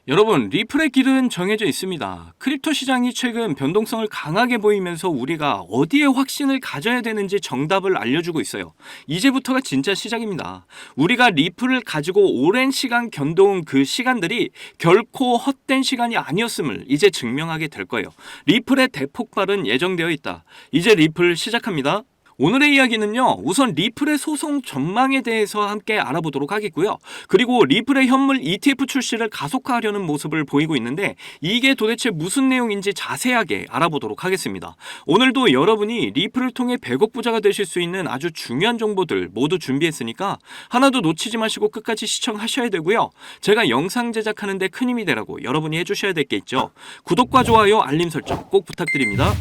여러분, 리플의 길은 정해져 있습니다. 크립토 시장이 최근 변동성을 강하게 보이면서 우리가 어디에 확신을 가져야 되는지 정답을 알려주고 있어요. 이제부터가 진짜 시작입니다. 우리가 리플을 가지고 오랜 시간 견뎌온 그 시간들이 결코 헛된 시간이 아니었음을 이제 증명하게 될 거예요. 리플의 대폭발은 예정되어 있다. 이제 리플 시작합니다. 오늘의 이야기는요, 우선 리플의 소송 전망에 대해서 함께 알아보도록 하겠고요. 그리고 리플의 현물 ETF 출시를 가속화하려는 모습을 보이고 있는데 이게 도대체 무슨 내용인지 자세하게 알아보도록 하겠습니다. 오늘도 여러분이 리플을 통해 100억 부자가 되실 수 있는 아주 중요한 정보들 모두 준비했으니까 하나도 놓치지 마시고 끝까지 시청하셔야 되고요. 제가 영상 제작하는 데 큰 힘이 되라고 여러분이 해주셔야 될 게 있죠. 구독과 좋아요, 알림 설정 꼭 부탁드립니다.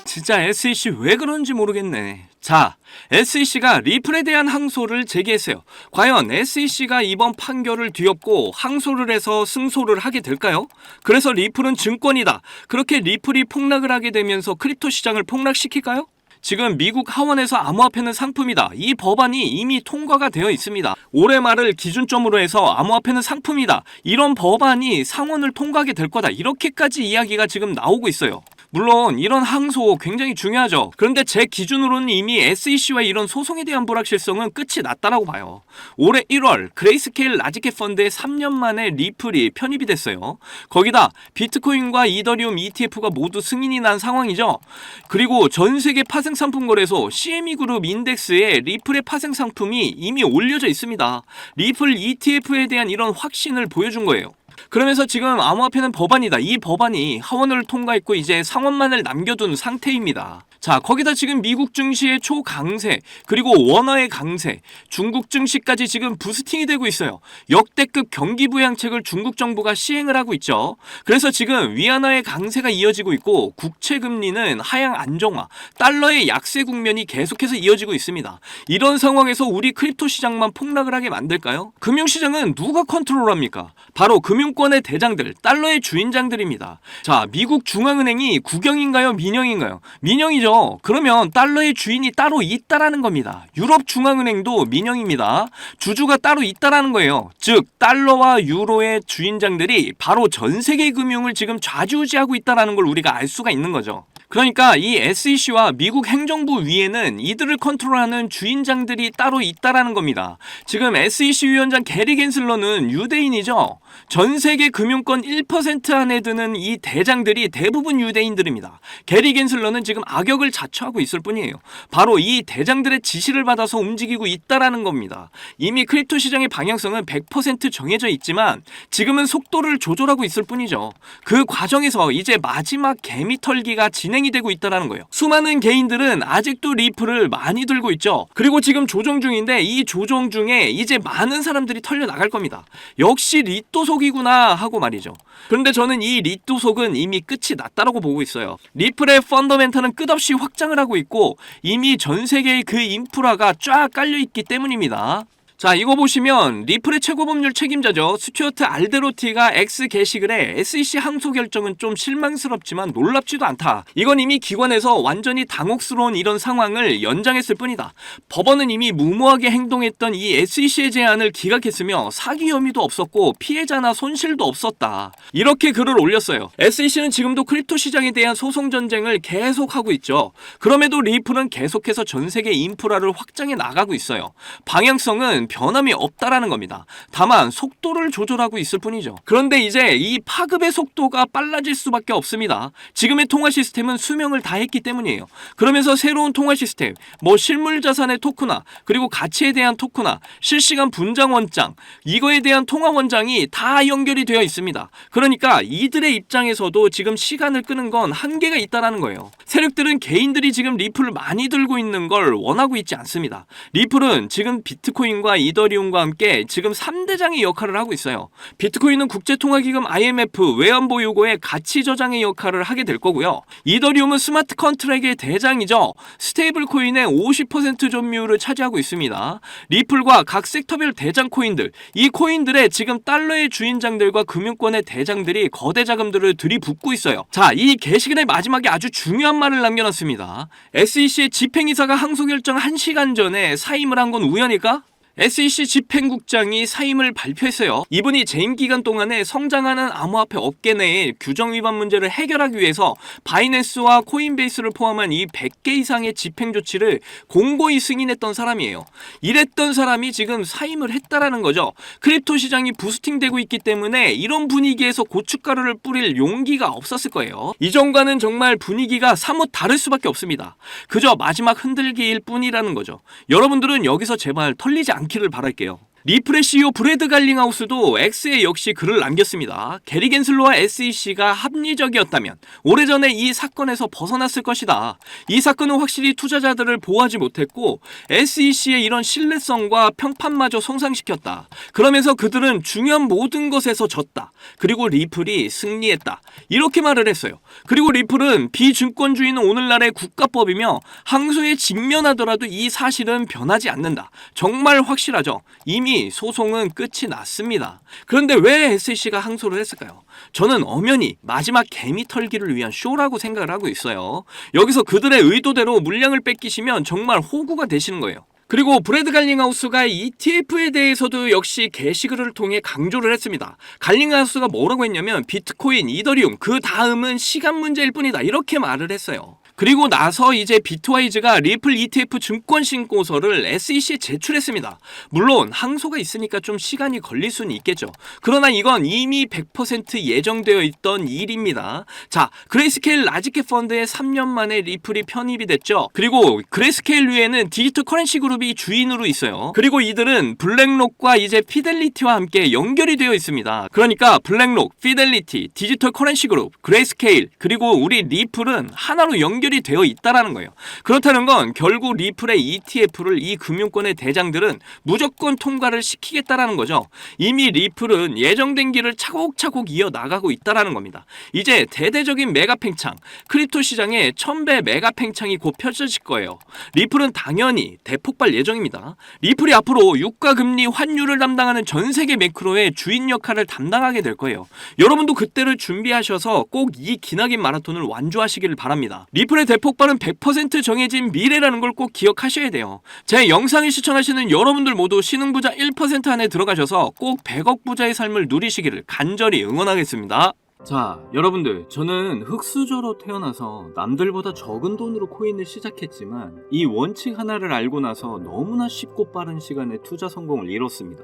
진짜 SEC 왜 그런지 모르겠네. 자, SEC가 리플에 대한 항소를 제기했어요. 과연 SEC가 이번 판결을 뒤엎고 항소를 해서 승소를 하게 될까요? 그래서 리플은 증권이다. 그렇게 리플이 폭락을 하게 되면서 크립토 시장을 폭락시킬까요? 지금 미국 하원에서 암호화폐는 상품이다. 이 법안이 이미 통과가 되어 있습니다. 올해 말을 기준점으로 해서 암호화폐는 상품이다. 이런 법안이 상원을 통과하게 될 거다. 이렇게까지 이야기가 지금 나오고 있어요. 물론 이런 항소 굉장히 중요하죠. 그런데 제 기준으로는 이미 SEC와 이런 소송에 대한 불확실성은 끝이 났다라고 봐요. 올해 1월 그레이스케일 라지캡 펀드에 3년 만에 리플이 편입이 됐어요. 거기다 비트코인과 이더리움 ETF가 모두 승인이 난 상황이죠. 그리고 전 세계 파생 상품 거래소 CME 그룹 인덱스에 리플의 파생 상품이 이미 올려져 있습니다. 리플 ETF에 대한 이런 확신을 보여준 거예요. 그러면서 지금 암호화폐는 법안이다. 이 법안이 하원을 통과했고 이제 상원만을 남겨둔 상태입니다. 자, 거기다 지금 미국 증시의 초강세, 그리고 원화의 강세, 중국 증시까지 지금 부스팅이 되고 있어요. 역대급 경기 부양책을 중국 정부가 시행을 하고 있죠. 그래서 지금 위안화의 강세가 이어지고 있고 국채 금리는 하향 안정화, 달러의 약세 국면이 계속해서 이어지고 있습니다. 이런 상황에서 우리 크립토 시장만 폭락을 하게 만들까요? 금융시장은 누가 컨트롤합니까? 바로 금융권의 대장들, 달러의 주인장들입니다. 자, 미국 중앙은행이 국영인가요? 민영인가요? 민영이죠. 그러면 달러의 주인이 따로 있다라는 겁니다. 유럽 중앙은행도 민영입니다. 주주가 따로 있다라는 거예요. 즉 달러와 유로의 주인장들이 바로 전 세계 금융을 지금 좌지우지하고 있다라는 걸 우리가 알 수가 있는 거죠. 그러니까 이 SEC와 미국 행정부 위에는 이들을 컨트롤하는 주인장들이 따로 있다라는 겁니다. 지금 SEC 위원장 게리 겐슬러는 유대인이죠. 전 세계 금융권 1% 안에 드는 이 대장들이 대부분 유대인들입니다. 게리 겐슬러는 지금 악역을 자처하고 있을 뿐이에요. 바로 이 대장들의 지시를 받아서 움직이고 있다라는 겁니다. 이미 크립토 시장의 방향성은 100% 정해져 있지만 지금은 속도를 조절하고 있을 뿐이죠. 그 과정에서 이제 마지막 개미 털기가 진행이 되고 있다는 거예요. 수많은 개인들은 아직도 리플을 많이 들고 있죠. 그리고 지금 조정 중인데 이 조정 중에 이제 많은 사람들이 털려 나갈 겁니다. 역시 리또속이구나 하고 말이죠. 그런데 저는 이 리또속은 이미 끝이 났다라고 보고 있어요. 리플의 펀더멘탈은 끝없이 확장을 하고 있고 이미 전 세계의 그 인프라가 쫙 깔려 있기 때문입니다. 자, 이거 보시면 리플의 최고법률 책임자죠. 스튜어트 알데로티가 X 게시글에 SEC 항소 결정은 좀 실망스럽지만 놀랍지도 않다. 이건 이미 기관에서 완전히 당혹스러운 이런 상황을 연장했을 뿐이다. 법원은 이미 무모하게 행동했던 이 SEC의 제안을 기각했으며 사기 혐의도 없었고 피해자나 손실도 없었다. 이렇게 글을 올렸어요. SEC는 지금도 크립토 시장에 대한 소송 전쟁을 계속하고 있죠. 그럼에도 리플은 계속해서 전 세계 인프라를 확장해 나가고 있어요. 방향성은 변함이 없다라는 겁니다. 다만 속도를 조절하고 있을 뿐이죠. 그런데 이제 이 파급의 속도가 빨라질 수밖에 없습니다. 지금의 통화 시스템은 수명을 다했기 때문이에요. 그러면서 새로운 통화 시스템, 실물 자산의 토크나 그리고 가치에 대한 토크나 실시간 분장 원장, 이거에 대한 통화 원장이 다 연결이 되어 있습니다. 그러니까 이들의 입장에서도 지금 시간을 끄는 건 한계가 있다라는 거예요. 세력들은 개인들이 지금 리플을 많이 들고 있는 걸 원하고 있지 않습니다. 리플은 지금 비트코인과 비트코인과 이더리움과 함께 지금 3대장의 역할을 하고 있어요. 비트코인은 국제통화기금 IMF 외환보유고의 가치 저장의 역할을 하게 될 거고요. 이더리움은 스마트 컨트랙의 대장이죠. 스테이블 코인의 50% 점유율을 차지하고 있습니다. 리플과 각 섹터별 대장 코인들, 이 코인들의 지금 달러의 주인장들과 금융권의 대장들이 거대 자금들을 들이붓고 있어요. 자, 이 게시글의 마지막에 아주 중요한 말을 남겨놨습니다. SEC의 집행이사가 항소 결정 1시간 전에 사임을 한 건 우연일까? SEC 집행국장이 사임을 발표했어요. 이분이 재임 기간 동안에 성장하는 암호화폐 업계 내의 규정 위반 문제를 해결하기 위해서 바이낸스와 코인베이스를 포함한 이 100개 이상의 집행 조치를 공고히 승인했던 사람이에요. 이랬던 사람이 지금 사임을 했다라는 거죠. 크립토 시장이 부스팅되고 있기 때문에 이런 분위기에서 고춧가루를 뿌릴 용기가 없었을 거예요. 이전과는 정말 분위기가 사뭇 다를 수밖에 없습니다. 그저 마지막 흔들기일 뿐이라는 거죠. 여러분들은 여기서 제발 털리지 않기를 바랄게요. 리플의 CEO 브래드 갈링하우스도 X에 역시 글을 남겼습니다. 게리 겐슬러와 SEC가 합리적이었다면 오래전에 이 사건에서 벗어났을 것이다. 이 사건은 확실히 투자자들을 보호하지 못했고 SEC의 이런 신뢰성과 평판마저 손상시켰다. 그러면서 그들은 중요한 모든 것에서 졌다. 그리고 리플이 승리했다. 이렇게 말을 했어요. 그리고 리플은 비증권주의는 오늘날의 국가법이며 항소에 직면하더라도 이 사실은 변하지 않는다. 정말 확실하죠. 이미 소송은 끝이 났습니다. 그런데 왜 SEC가 항소를 했을까요? 저는 엄연히 마지막 개미 털기를 위한 쇼라고 생각을 하고 있어요. 여기서 그들의 의도대로 물량을 뺏기시면 정말 호구가 되시는 거예요. 그리고 브래드 갈링하우스가 ETF에 대해서도 역시 게시글을 통해 강조를 했습니다. 갈링하우스가 뭐라고 했냐면 비트코인, 이더리움, 그 다음은 시간 문제일 뿐이다. 이렇게 말을 했어요. 그리고 나서 이제 비트와이즈가 리플 ETF 증권 신고서를 SEC에 제출했습니다. 물론 항소가 있으니까 좀 시간이 걸릴 수는 있겠죠. 그러나 이건 이미 100% 예정되어 있던 일입니다. 자, 그레이스케일 라지캡 펀드에 3년 만에 리플이 편입이 됐죠. 그리고 그레이스케일 위에는 디지털 커런시 그룹이 주인으로 있어요. 그리고 이들은 블랙록과 이제 피델리티와 함께 연결이 되어 있습니다. 그러니까 블랙록, 피델리티, 디지털 커런시 그룹, 그레이스케일, 그리고 우리 리플은 하나로 연결이 되어 있다라는 거예요. 그렇다는 건 결국 리플의 ETF를 이 금융권의 대장들은 무조건 통과를 시키겠다라는 거죠. 이미 리플은 예정된 길을 차곡차곡 이어나가고 있다라는 겁니다. 이제 대대적인 메가 팽창, 크립토 시장에 1000배 메가 팽창이 곧 펼쳐질 거예요. 리플은 당연히 대폭발 예정입니다. 리플이 앞으로 유가 금리 환율을 담당하는 전 세계 매크로의 주인 역할을 담당하게 될 거예요. 여러분도 그때를 준비하셔서 꼭 이 기나긴 마라톤을 완주하시기를 바랍니다. 리플의 대폭발은 100% 정해진 미래라는 걸 꼭 기억하셔야 돼요. 제 영상을 시청하시는 여러분들 모두 신흥부자 1% 안에 들어가셔서 꼭 100억 부자의 삶을 누리시기를 간절히 응원하겠습니다. 자, 여러분들, 저는 흙수저로 태어나서 남들보다 적은 돈으로 코인을 시작했지만 이 원칙 하나를 알고 나서 너무나 쉽고 빠른 시간에 투자 성공을 이뤘습니다.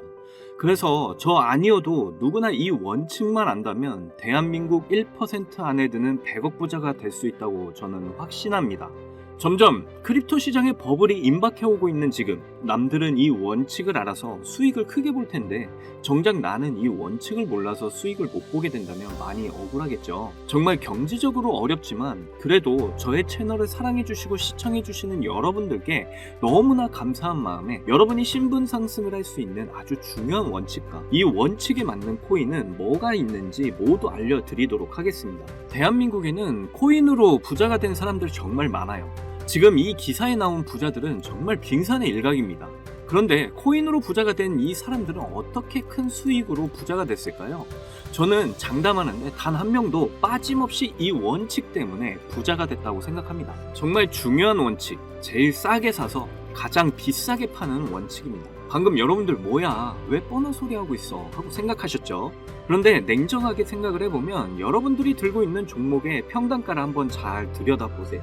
그래서 저 아니어도 누구나 이 원칙만 안다면 대한민국 1% 안에 드는 100억 부자가 될 수 있다고 저는 확신합니다. 점점 크립토 시장의 버블이 임박해오고 있는 지금 남들은 이 원칙을 알아서 수익을 크게 볼 텐데 정작 나는 이 원칙을 몰라서 수익을 못 보게 된다면 많이 억울하겠죠. 정말 경제적으로 어렵지만 그래도 저의 채널을 사랑해주시고 시청해주시는 여러분들께 너무나 감사한 마음에 여러분이 신분 상승을 할 수 있는 아주 중요한 원칙과 이 원칙에 맞는 코인은 뭐가 있는지 모두 알려드리도록 하겠습니다. 대한민국에는 코인으로 부자가 된 사람들 정말 많아요. 지금 이 기사에 나온 부자들은 정말 빙산의 일각입니다. 그런데 코인으로 부자가 된 이 사람들은 어떻게 큰 수익으로 부자가 됐을까요? 저는 장담하는데 단 한 명도 빠짐없이 이 원칙 때문에 부자가 됐다고 생각합니다. 정말 중요한 원칙, 제일 싸게 사서 가장 비싸게 파는 원칙입니다. 방금 여러분들 뭐야, 왜 뻔한 소리 하고 있어 하고 생각하셨죠? 그런데 냉정하게 생각을 해보면 여러분들이 들고 있는 종목의 평단가를 한번 잘 들여다보세요.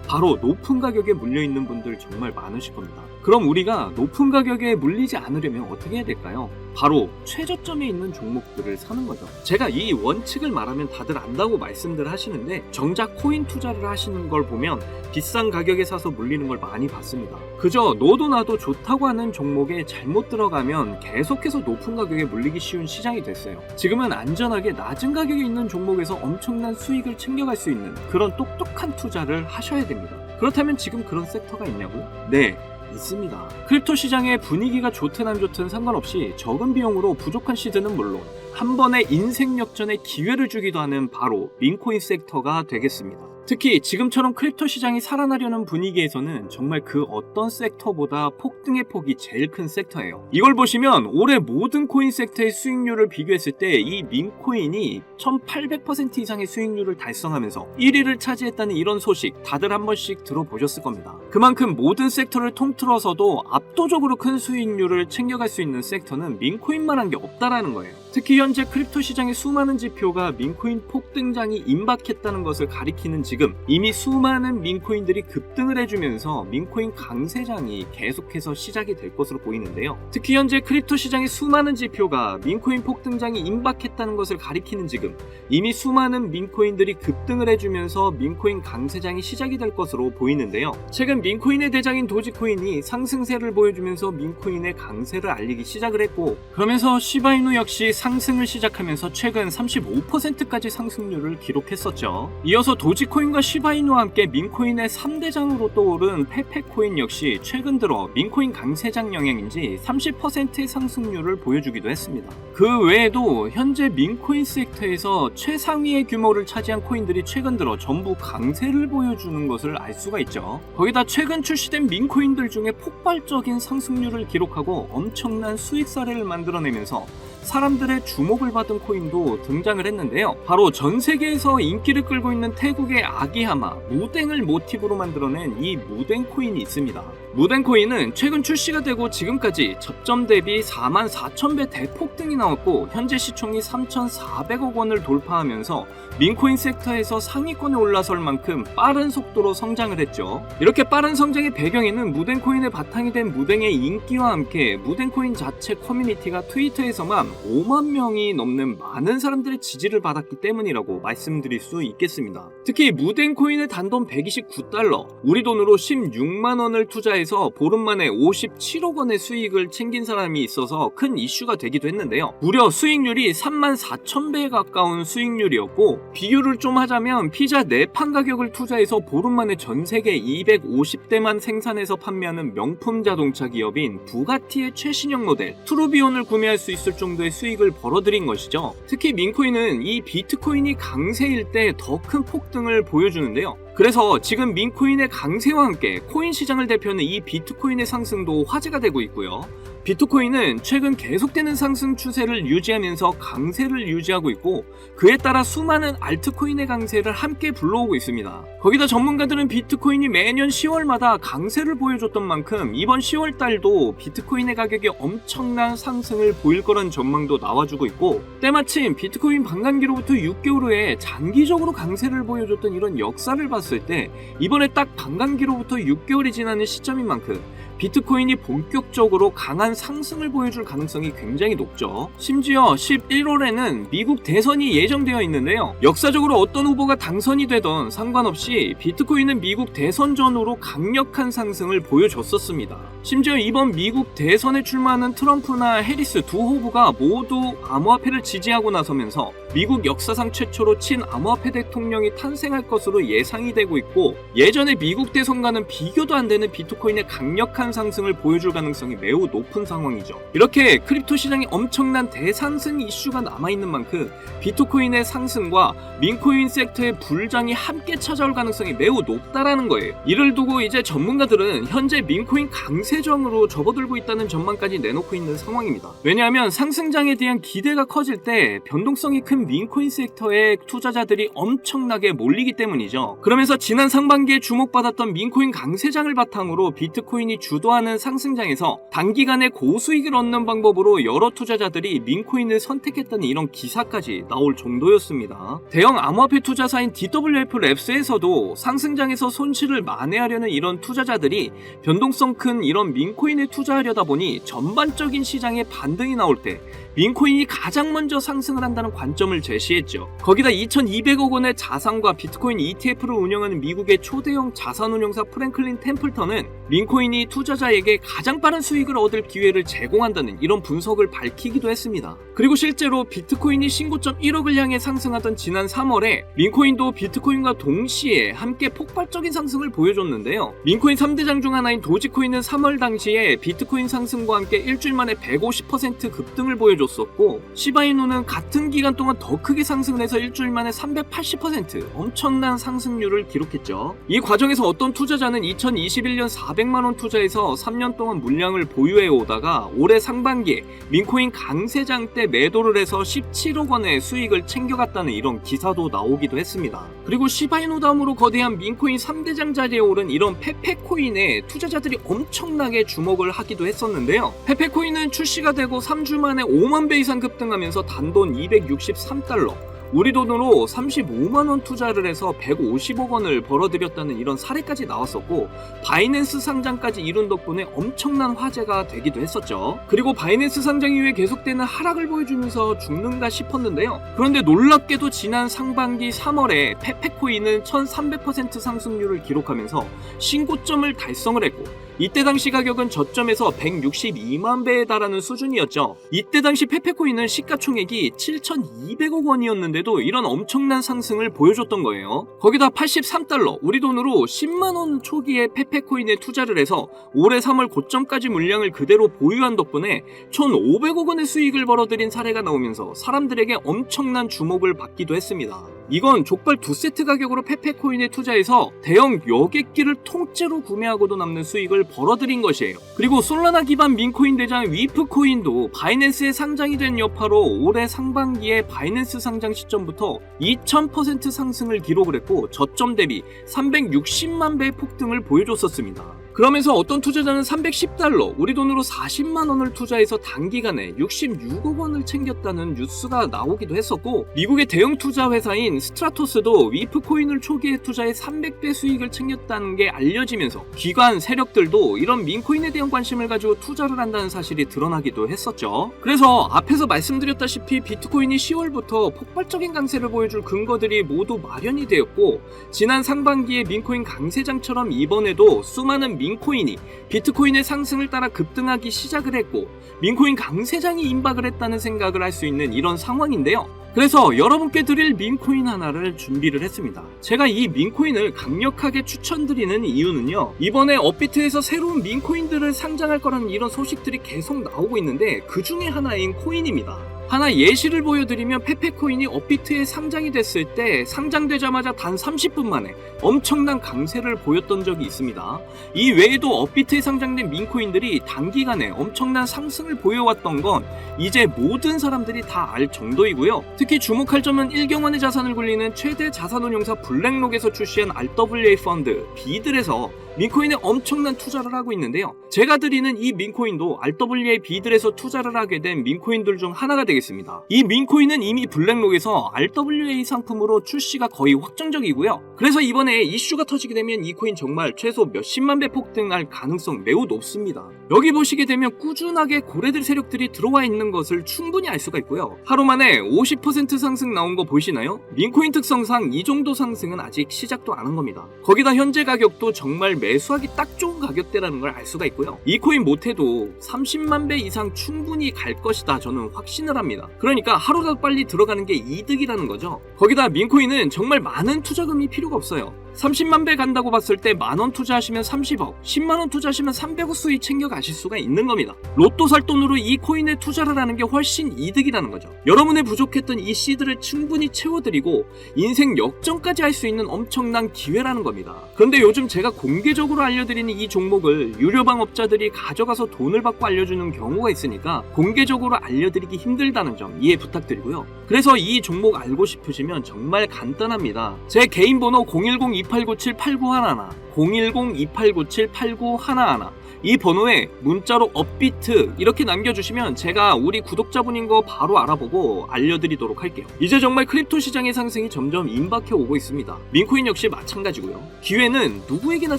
바로 높은 가격에 물려있는 분들 정말 많으실 겁니다. 그럼 우리가 높은 가격에 물리지 않으려면 어떻게 해야 될까요? 바로 최저점에 있는 종목들을 사는 거죠. 제가 이 원칙을 말하면 다들 안다고 말씀들 하시는데 정작 코인 투자를 하시는 걸 보면 비싼 가격에 사서 물리는 걸 많이 봤습니다. 그저 너도 나도 좋다고 하는 종목에 잘못 들어가면 계속해서 높은 가격에 물리기 쉬운 시장이 됐어요. 지금은 안전하게 낮은 가격에 있는 종목에서 엄청난 수익을 챙겨갈 수 있는 그런 똑똑한 투자를 하셔야 됩니다. 그렇다면 지금 그런 섹터가 있냐고요? 네, 있습니다. 크립토 시장의 분위기가 좋든 안 좋든 상관없이 적은 비용으로 부족한 시드는 물론 한 번의 인생 역전의 기회를 주기도 하는 바로 민코인 섹터가 되겠습니다. 특히 지금처럼 크립토 시장이 살아나려는 분위기에서는 정말 그 어떤 섹터보다 폭등의 폭이 제일 큰 섹터예요. 이걸 보시면 올해 모든 코인 섹터의 수익률을 비교했을 때 이 민코인이 1800% 이상의 수익률을 달성하면서 1위를 차지했다는 이런 소식 다들 한 번씩 들어보셨을 겁니다. 그만큼 모든 섹터를 통틀어서도 압도적으로 큰 수익률을 챙겨갈 수 있는 섹터는 민코인만 한 게 없다라는 거예요. 특히 현재 크립토 시장의 수많은 지표가 민코인 폭등장이 임박했다는 것을 가리키는 지금 이미 수많은 민코인들이 급등을 해주면서 민코인 강세장이 계속해서 시작이 될 것으로 보이는데요. 특히 현재 크립토 시장의 수많은 지표가 민코인 폭등장이 임박했다는 것을 가리키는 지금 이미 수많은 민코인들이 급등을 해주면서 민코인 강세장이 시작이 될 것으로 보이는데요. 최근 민코인의 대장인 도지코인이 상승세를 보여주면서 민코인의 강세를 알리기 시작을 했고, 그러면서 시바이누 역시 상승을 시작하면서 최근 35%까지 상승률을 기록했었죠. 이어서 도지코인과 시바이누와 함께 민코인의 3대장으로 떠오른 페페코인 역시 최근 들어 민코인 강세장 영향인지 30%의 상승률을 보여주기도 했습니다. 그 외에도 현재 민코인 섹터에서 최상위의 규모를 차지한 코인들이 최근 들어 전부 강세를 보여주는 것을 알 수가 있죠. 거기다 최근 출시된 민코인들 중에 폭발적인 상승률을 기록하고 엄청난 수익 사례를 만들어내면서 사람들의 주목을 받은 코인도 등장을 했는데요. 바로 전 세계에서 인기를 끌고 있는 태국의 아기하마 무댕을 모티브로 만들어낸 이 무댕 코인이 있습니다. 무댕 코인은 최근 출시가 되고 지금까지 접점 대비 44,000배 대폭등이 나왔고 현재 시총이 3,400억 원을 돌파하면서 민코인 섹터에서 상위권에 올라설 만큼 빠른 속도로 성장을 했죠. 이렇게 빠른 성장의 배경에는 무댕 코인의 바탕이 된 무댕의 인기와 함께 무댕 코인 자체 커뮤니티가 트위터에서만 5만 명이 넘는 많은 사람들의 지지를 받았기 때문이라고 말씀드릴 수 있겠습니다. 특히 무댕 코인의 단돈 129달러, 우리 돈으로 16만 원을 투자해서 보름 만에 57억 원의 수익을 챙긴 사람이 있어서 큰 이슈가 되기도 했는데요. 무려 수익률이 34,000배에 가까운 수익률이었고, 비교를 좀 하자면 피자 4판 가격을 투자해서 보름 만에 전 세계 250대만 생산해서 판매하는 명품 자동차 기업인 부가티의 최신형 모델 트루비온을 구매할 수 있을 정도의 수익을 벌어들인 것이죠. 특히 민코인은 이 비트코인이 강세일 때 더 큰 폭등을 보여주는데요. 그래서 지금 민코인의 강세와 함께 코인 시장을 대표하는 이 비트코인의 상승도 화제가 되고 있고요. 비트코인은 최근 계속되는 상승 추세를 유지하면서 강세를 유지하고 있고, 그에 따라 수많은 알트코인의 강세를 함께 불러오고 있습니다. 거기다 전문가들은 비트코인이 매년 10월마다 강세를 보여줬던 만큼 이번 10월 달도 비트코인의 가격이 엄청난 상승을 보일 거란 전망도 나와주고 있고, 때마침 비트코인 반감기로부터 6개월 후에 장기적으로 강세를 보여줬던 이런 역사를 봤을 때 이번에 딱 반감기로부터 6개월이 지나는 시점인 만큼 비트코인이 본격적으로 강한 상승을 보여줄 가능성이 굉장히 높죠. 심지어 11월에는 미국 대선이 예정되어 있는데요. 역사적으로 어떤 후보가 당선이 되던 상관없이 비트코인은 미국 대선 전후로 강력한 상승을 보여줬었습니다. 심지어 이번 미국 대선에 출마하는 트럼프나 해리스 두 후보가 모두 암호화폐를 지지하고 나서면서 미국 역사상 최초로 친암호화폐 대통령이 탄생할 것으로 예상이 되고 있고, 예전에 미국 대선과는 비교도 안 되는 비트코인의 강력한 상승을 보여줄 가능성이 매우 높은 상황이죠. 이렇게 크립토 시장에 엄청난 대상승 이슈가 남아있는 만큼 비트코인의 상승과 민코인 섹터의 불장이 함께 찾아올 가능성이 매우 높다라는 거예요. 이를 두고 이제 전문가들은 현재 민코인 강세정으로 접어들고 있다는 전망까지 내놓고 있는 상황입니다. 왜냐하면 상승장에 대한 기대가 커질 때 변동성이 큰 민코인 섹터에 투자자들이 엄청나게 몰리기 때문이죠. 그러면서 지난 상반기에 주목받았던 민코인 강세장을 바탕으로 비트코인이 주도하는 상승장에서 단기간에 고수익을 얻는 방법으로 여러 투자자들이 민코인을 선택했다는 이런 기사까지 나올 정도였습니다. 대형 암호화폐 투자사인 DWF 랩스에서도 상승장에서 손실을 만회하려는 이런 투자자들이 변동성 큰 이런 민코인에 투자하려다 보니 전반적인 시장에 반등이 나올 때 민코인이 가장 먼저 상승을 한다는 관점을 제시했죠. 거기다 2,200억 원의 자산과 비트코인 ETF를 운영하는 미국의 초대형 자산운용사 프랭클린 템플턴은 민코인이 투자자에게 가장 빠른 수익을 얻을 기회를 제공한다는 이런 분석을 밝히기도 했습니다. 그리고 실제로 비트코인이 신고점 1억을 향해 상승하던 지난 3월에 민코인도 비트코인과 동시에 함께 폭발적인 상승을 보여줬는데요. 민코인 3대장 중 하나인 도지코인은 3월 당시에 비트코인 상승과 함께 일주일 만에 150% 급등을 보여줬었고, 시바이누는 같은 기간 동안 더 크게 상승을 해서 일주일 만에 380% 엄청난 상승률을 기록했죠. 이 과정에서 어떤 투자자는 2021년 400만원 투자해서 3년 동안 물량을 보유해 오다가 올해 상반기에 민코인 강세장 때 매도를 해서 17억 원의 수익을 챙겨갔다는 이런 기사도 나오기도 했습니다. 그리고 시바이누 다음으로 거대한 민코인 3대장 자리에 오른 이런 페페코인에 투자자들이 엄청나게 주목을 하기도 했었는데요. 페페코인은 출시가 되고 3주 만에 5만 배 이상 급등하면서 단돈 263달러, 우리 돈으로 35만원 투자를 해서 150억 원을 벌어들였다는 이런 사례까지 나왔었고, 바이낸스 상장까지 이룬 덕분에 엄청난 화제가 되기도 했었죠. 그리고 바이낸스 상장 이후에 계속되는 하락을 보여주면서 죽는가 싶었는데요. 그런데 놀랍게도 지난 상반기 3월에 페페코인은 1300% 상승률을 기록하면서 신고점을 달성을 했고, 이때 당시 가격은 저점에서 162만 배에 달하는 수준이었죠. 이때 당시 페페코인은 시가총액이 7,200억 원이었는데도 이런 엄청난 상승을 보여줬던 거예요. 거기다 83달러, 우리 돈으로 10만원 초기에 페페코인에 투자를 해서 올해 3월 고점까지 물량을 그대로 보유한 덕분에 1,500억 원의 수익을 벌어들인 사례가 나오면서 사람들에게 엄청난 주목을 받기도 했습니다. 이건 족발 2세트 가격으로 페페코인에 투자해서 대형 여객기를 통째로 구매하고도 남는 수익을 벌어들인 것이에요. 그리고 솔라나 기반 민코인 대장 위프코인도 바이낸스에 상장이 된 여파로 올해 상반기에 바이낸스 상장 시점부터 2000% 상승을 기록을 했고, 저점 대비 360만 배의 폭등을 보여줬었습니다. 그러면서 어떤 투자자는 310달러, 우리 돈으로 40만 원을 투자해서 단기간에 66억 원을 챙겼다는 뉴스가 나오기도 했었고, 미국의 대형 투자 회사인 스트라토스도 위프코인을 초기에 투자해 300배 수익을 챙겼다는 게 알려지면서 기관 세력들도 이런 민코인에 대한 관심을 가지고 투자를 한다는 사실이 드러나기도 했었죠. 그래서 앞에서 말씀드렸다시피 비트코인이 10월부터 폭발적인 강세를 보여줄 근거들이 모두 마련이 되었고, 지난 상반기에 민코인 강세장처럼 이번에도 수많은 민코인이 비트코인의 상승을 따라 급등하기 시작을 했고, 민코인 강세장이 임박을 했다는 생각을 할 수 있는 이런 상황인데요. 그래서 여러분께 드릴 민코인 하나를 준비를 했습니다. 제가 이 민코인을 강력하게 추천드리는 이유는요, 이번에 업비트에서 새로운 민코인들을 상장할 거라는 이런 소식들이 계속 나오고 있는데 그 중에 하나인 코인입니다. 하나 예시를 보여드리면, 페페코인이 업비트에 상장이 됐을 때 상장되자마자 단 30분 만에 엄청난 강세를 보였던 적이 있습니다. 이 외에도 업비트에 상장된 민코인들이 단기간에 엄청난 상승을 보여왔던 건 이제 모든 사람들이 다 알 정도이고요. 특히 주목할 점은 일경원의 자산을 굴리는 최대 자산운용사 블랙록에서 출시한 RWA 펀드 비들에서 민코인에 엄청난 투자를 하고 있는데요. 제가 드리는 이 민코인도 RWA 비들에서 투자를 하게 된 민코인들 중 하나가 되겠습니다. 이 민코인은 이미 블랙록에서 RWA 상품으로 출시가 거의 확정적이고요. 그래서 이번에 이슈가 터지게 되면 이 코인 정말 최소 몇십만 배 폭등할 가능성 매우 높습니다. 여기 보시게 되면 꾸준하게 고래들 세력들이 들어와 있는 것을 충분히 알 수가 있고요. 하루 만에 50% 상승 나온 거 보이시나요? 민코인 특성상 이 정도 상승은 아직 시작도 안 한 겁니다. 거기다 현재 가격도 정말 매수하기 딱 좋은 가격대라는 걸 알 수가 있고요. 이 코인 못해도 30만 배 이상 충분히 갈 것이다, 저는 확신을 합니다. 그러니까 하루라도 빨리 들어가는 게 이득이라는 거죠. 거기다 민코인은 정말 많은 투자금이 필요가 없어요. 30만 배 간다고 봤을 때 만원 투자하시면 30억, 10만원 투자하시면 300억 수익 챙겨가실 수가 있는 겁니다. 로또 살 돈으로 이 코인에 투자를 하는 게 훨씬 이득이라는 거죠. 여러분의 부족했던 이 씨드를 충분히 채워드리고 인생 역전까지 할 수 있는 엄청난 기회라는 겁니다. 그런데 요즘 제가 공개적으로 알려드리는 이 종목을 유료방 업자들이 가져가서 돈을 받고 알려주는 경우가 있으니까 공개적으로 알려드리기 힘들다는 점 이해 부탁드리고요. 그래서 이 종목 알고 싶으시면 정말 간단합니다. 제 개인 번호 010-2897-8911, 010-2897-8911, 이 번호에 문자로 업비트 이렇게 남겨주시면 제가 우리 구독자분인 거 바로 알아보고 알려드리도록 할게요. 이제 정말 크립토 시장의 상승이 점점 임박해 오고 있습니다. 민코인 역시 마찬가지고요. 기회는 누구에게나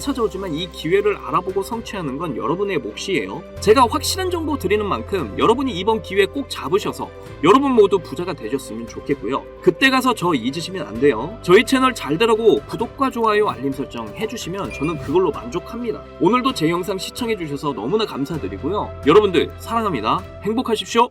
찾아오지만 이 기회를 알아보고 성취하는 건 여러분의 몫이에요. 제가 확실한 정보 드리는 만큼 여러분이 이번 기회 꼭 잡으셔서 여러분 모두 부자가 되셨으면 좋겠고요. 그때 가서 저 잊으시면 안 돼요. 저희 채널 잘 되라고 구독과 좋아요 알림 설정 해주시면 저는 그걸로 만족합니다. 오늘도 제 영상 시청해주셔서 너무나 감사드리고요. 여러분들 사랑합니다. 행복하십시오.